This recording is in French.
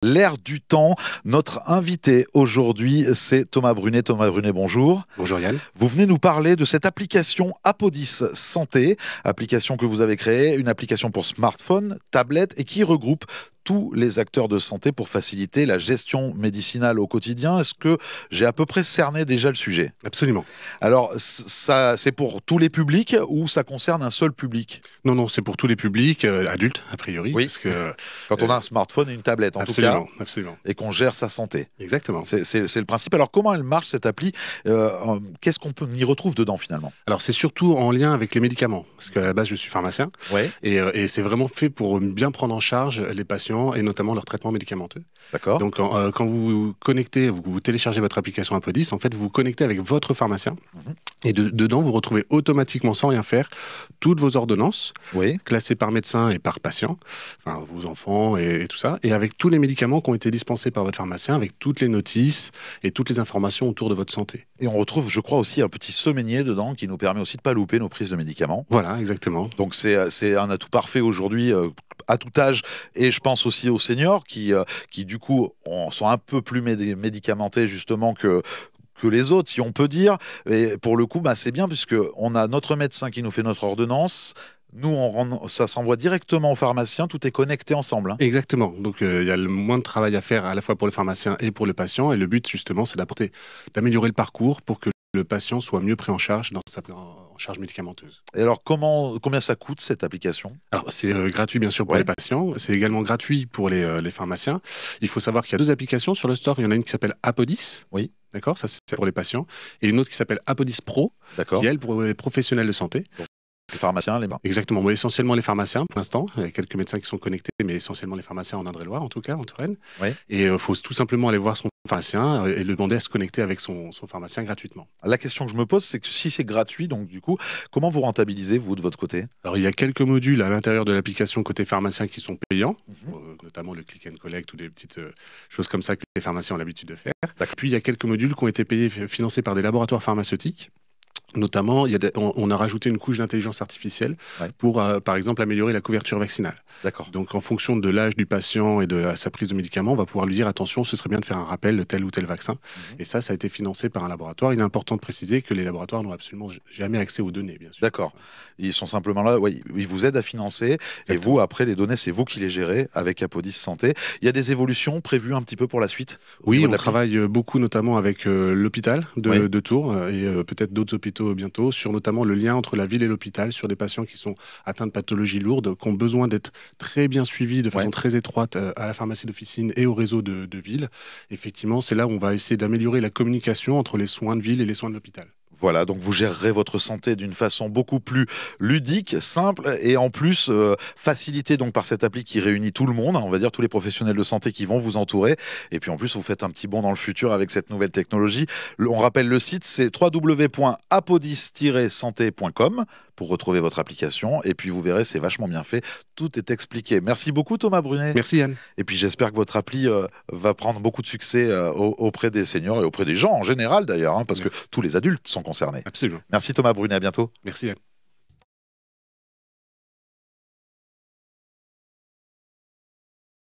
L'air du temps. Notre invité aujourd'hui, c'est Thomas Brunet. Thomas Brunet, bonjour. Bonjour Yann. Vous venez nous parler de cette application Apodis Santé, application que vous avez créée, une application pour smartphone, tablette et qui regroupe tous les acteurs de santé pour faciliter la gestion médicinale au quotidien. Est-ce que j'ai à peu près cerné déjà le sujet? Absolument. Alors, ça, c'est pour tous les publics ou ça concerne un seul public? Non, c'est pour tous les publics, adultes a priori, Oui, parce que quand on a un smartphone et une tablette en tout cas, absolument. et qu'on gère sa santé. Exactement. C'est le principe. Alors, comment elle marche cette appli? Qu'est-ce qu'on y retrouve dedans finalement? Alors c'est surtout en lien avec les médicaments, parce qu'à la base je suis pharmacien, Ouais, et c'est vraiment fait pour bien prendre en charge les patients et notamment leur traitement médicamenteux. d'accord. Donc quand vous vous connectez, vous téléchargez votre application Apodis, en fait vous vous connectez avec votre pharmacien, Mhm. et dedans vous retrouvez automatiquement sans rien faire toutes vos ordonnances, Oui. classées par médecin et par patient, enfin vos enfants et tout ça, et avec tous les médicaments qui ont été dispensés par votre pharmacien, avec toutes les notices et toutes les informations autour de votre santé. Et on retrouve, je crois, aussi un petit semainier dedans qui nous permet aussi de ne pas louper nos prises de médicaments. Voilà, exactement. Donc c'est un atout parfait aujourd'hui à tout âge, et je pense aussi aux seniors qui du coup sont un peu plus médicamentés justement que les autres, si on peut dire. Et pour le coup, bah, c'est bien puisque on a notre médecin qui nous fait notre ordonnance. Nous, ça s'envoie directement au pharmacien, tout est connecté ensemble, hein. Exactement. Donc, il y a le moins de travail à faire à la fois pour le pharmacien et pour le patient. Et le but, justement, c'est d'améliorer le parcours pour que le patient soit mieux pris en charge dans sa en charge médicamenteuse. Et alors, combien ça coûte cette application? Alors, c'est gratuit, bien sûr, pour Ouais, les patients. C'est également gratuit pour les pharmaciens. Il faut savoir qu'il y a deux applications sur le store. Il y en a une qui s'appelle Apodis. oui, D'accord? Ça, c'est pour les patients. Et une autre qui s'appelle Apodis Pro, qui, d'accord. elle, pour les professionnels de santé. Les pharmaciens, les mains. Exactement, bon, essentiellement les pharmaciens pour l'instant. Il y a quelques médecins qui sont connectés, mais essentiellement les pharmaciens en Indre-et-Loire, en tout cas, en Touraine. Ouais. Et il faut tout simplement aller voir son pharmacien et lui demander à se connecter avec son pharmacien gratuitement. La question que je me pose, c'est que si c'est gratuit, donc du coup, comment vous rentabilisez, vous, de votre côté? Alors, il y a quelques modules à l'intérieur de l'application côté pharmacien qui sont payants, Mhm. notamment le click and collect ou des petites choses comme ça que les pharmaciens ont l'habitude de faire. D'accord. Puis, il y a quelques modules qui ont été payés, financés par des laboratoires pharmaceutiques. Notamment, on a rajouté une couche d'intelligence artificielle Ouais. pour, par exemple, améliorer la couverture vaccinale. D'accord. Donc, en fonction de l'âge du patient et de sa prise de médicaments, on va pouvoir lui dire attention, ce serait bien de faire un rappel de tel ou tel vaccin. Mhm. Et ça a été financé par un laboratoire. Il est important de préciser que les laboratoires n'ont absolument jamais accès aux données, bien sûr. D'accord. Ils sont simplement là, oui, ils vous aident à financer, et Exactement. vous, après, les données, c'est vous qui les gérez avec Apodis Santé. Il y a des évolutions prévues un petit peu pour la suite au Oui, niveau de on l'appli? travaille beaucoup, notamment avec l'hôpital Oui. de Tours et peut-être d'autres hôpitaux bientôt, sur notamment le lien entre la ville et l'hôpital, sur des patients qui sont atteints de pathologies lourdes, qui ont besoin d'être très bien suivis de façon Ouais. très étroite à la pharmacie d'officine et au réseau de ville. Effectivement, c'est là où on va essayer d'améliorer la communication entre les soins de ville et les soins de l'hôpital. Voilà, donc vous gérerez votre santé d'une façon beaucoup plus ludique, simple et en plus facilitée donc par cette appli qui réunit tout le monde, hein, on va dire tous les professionnels de santé qui vont vous entourer. Et puis en plus, vous faites un petit bond dans le futur avec cette nouvelle technologie. On rappelle le site, c'est www.apodis-santé.com pour retrouver votre application. Et puis vous verrez, c'est vachement bien fait. Tout est expliqué. Merci beaucoup Thomas Brunet. Merci Yann. Et puis j'espère que votre appli va prendre beaucoup de succès auprès des seniors et auprès des gens en général d'ailleurs, hein, parce que tous les adultes sont concernés. Absolument. Merci Thomas Brunet, à bientôt. Merci Yann.